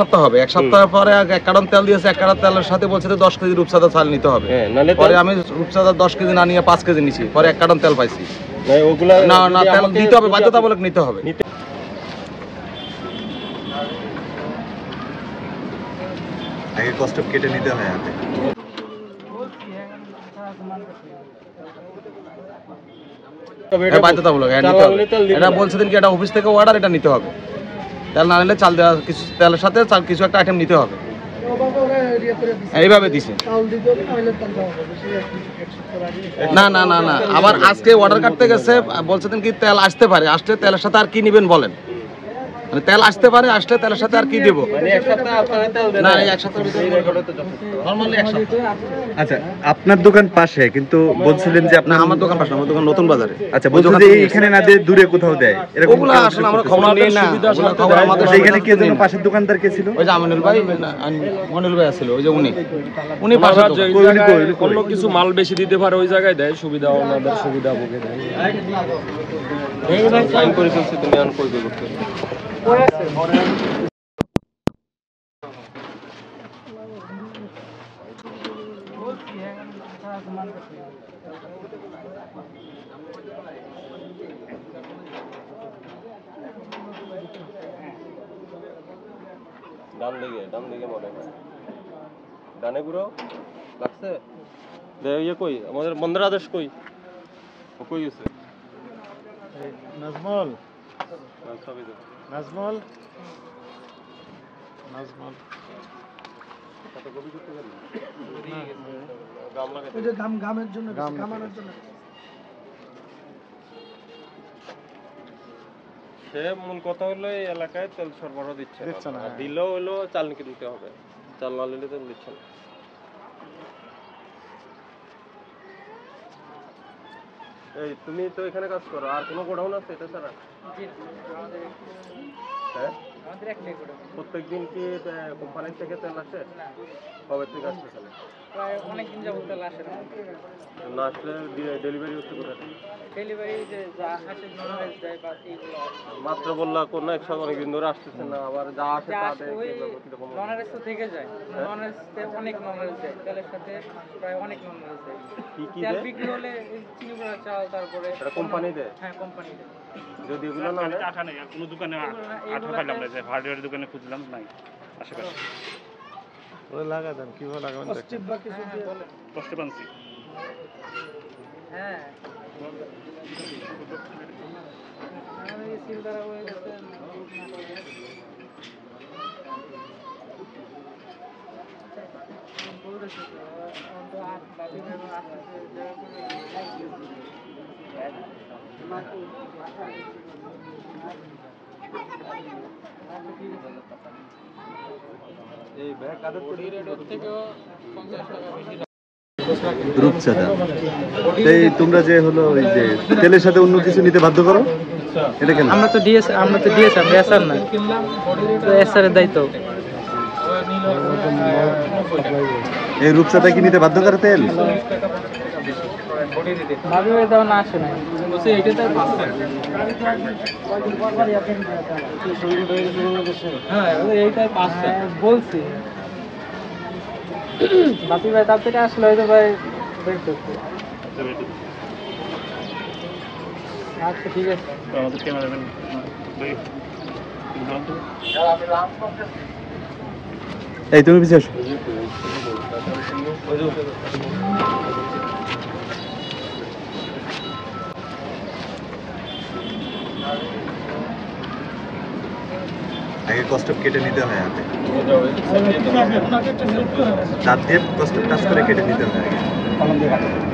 সপ্তাহ হবে, 1 সপ্তাহ পরে 1 কার্টন তেল দিয়েছে, 1 কার্টন তেলের সাথে বলছে 10 কেজি রূপসাদা চাল নিতে হবে। পরে আমি রূপসাদা 10 কেজি না নিয়ে 5 কেজি নিছি, পরে 1 কার্টন তেল পাইছি। না না, তেল দিতে হবে, বাধ্যতামূলক নিতে হবে। আগে কষ্ট কেটে নিতে হয় হাতে। বাধ্যতামূলক এটা বলছিলেন কি, এটা অফিস থেকে অর্ডার, এটা নিতে হবে। তেল না নিলে চাল দেওয়া, কিছু তেলের সাথে চাল কিছু একটা আইটেম নিতে হবে, এইভাবে দিছে। না না না না, আবার আজকে অর্ডার কাটতে গেছে, বলছিলেন কি তেল আসতে পারে, আসলে তেলের সাথে আর কি নিবেন বলেন, মানে তেল আসতে পারে, আসলে তেলের সাথে আর কি দেব না, 1 সপ্তাহের ভিতরে নরমালি 1 সপ্তাহ। আচ্ছা, আপনার দোকান পাশে, কিন্তু বলছিলেন যে আপনার আমার দোকান পাশে, আমার দোকান নতুন বাজারে। আচ্ছা, বলছেন যে এখানে না দিয়ে দূরে কোথাও দেয়, এরকম ওগুলা আসলে আমরা খবর নেই না, ওগুলা খবর আমাদের এখানে কে যেন পাশের দোকানদার কে ছিল, ওই যে আমিনুল ভাই, মনিল ভাই ছিল, ওই যে উনি পাশে অন্য কিছু মাল বেশি দিতে পারে, ওই জায়গায় দেয়, সুবিধা ওনাদের সুবিধা ভোগে দেয়। ফাইন করে ফেলছে, তুমি আর কই করতে ডান দিকে মনে হয় ডানে ঘুরো লাগছে। ইয়ে কই আমাদের বন্ধের আদেশ কই, ও কই গেছে? নাজমল নাজমল নাজমল কত কবি করতে পারি গাম লাগে, ওই যে গামের জন্য, গামানোর জন্য। সে মূল কথা হলো এই এলাকায় তেল সরবরাহ দিচ্ছে না, দিলেও হলো চালনিকে দিতে হবে, চাল না নিলে তেল দিচ্ছে না। এই তুমি তো এখানে কাজ করো, আর কোনো গোডাউন আছে এটা ছাড়া? হ্যাঁ, প্রত্যেকদিন কি কোম্পানি থেকে তেল আসে? কবে থেকে আসছে তাহলে? প্রায় অনেকদিন যাবত তেল আসে না। না আসলে ডেলিভারি হচ্ছে কোথা থেকে? ডেলিভারি যে যা আসে ননভেজ দেয় বা এইগুলো মাত্র বললা কোন একসাথে অনেকদিন ধরে আসতেছে না, আবার যা আসে তাদের কিরকম ননভেজ তো থেকে যায়, ননভেজ অনেক ননভেজ দেয়, তেলের সাথে প্রায় অনেক ননভেজ দেয়। কি তেল বিক্রি হলে চিনি গুঁড়া চাল, তারপরে এটা কোম্পানি দেয়? হ্যাঁ, কোম্পানি দেয়। যদি এগুলো না আঠা নেই, কোনো দোকানে আঠা পাইলাম না, যে হার্ডওয়্যার দোকানে খুঁজলাম নাই আশেপাশে। ওই লাগা দেন, কিভাবে লাগাবেন দেখেন। কষ্ট পাচ্ছি। হ্যাঁ, আমি সিল দ্বারা হয়ে গেছে। রূপচাঁদা, এই তোমরা যে হলো ওই যে তেলের সাথে অন্য কিছু নিতে বাধ্য করো, এটা কেন? আমরা তো ডিএসআর আমরা এসআর না, তো এসআর এর দায়িত্ব। এই রূপচাঁদা কি নিতে বাধ্য করে তেল? ভাবি ভাই দাও না, আসে না, বলছে এইটা তাই পাচ্ছে। হ্যাঁ, এইটাই পাচ্ছে বলছি। বাপি ভাই তার থেকে আসলে হয়তো ভাই বের করতে। আচ্ছা, ঠিক আছে। আমাদের ক্যামেরাম্যান এই তুমি পিছিয়ে আসো। আগে কষ্ট কেটে নিতে হয় হাতে, দাঁত দিয়ে কষ্ট টাচ করে কেটে নিতে হয় আগে।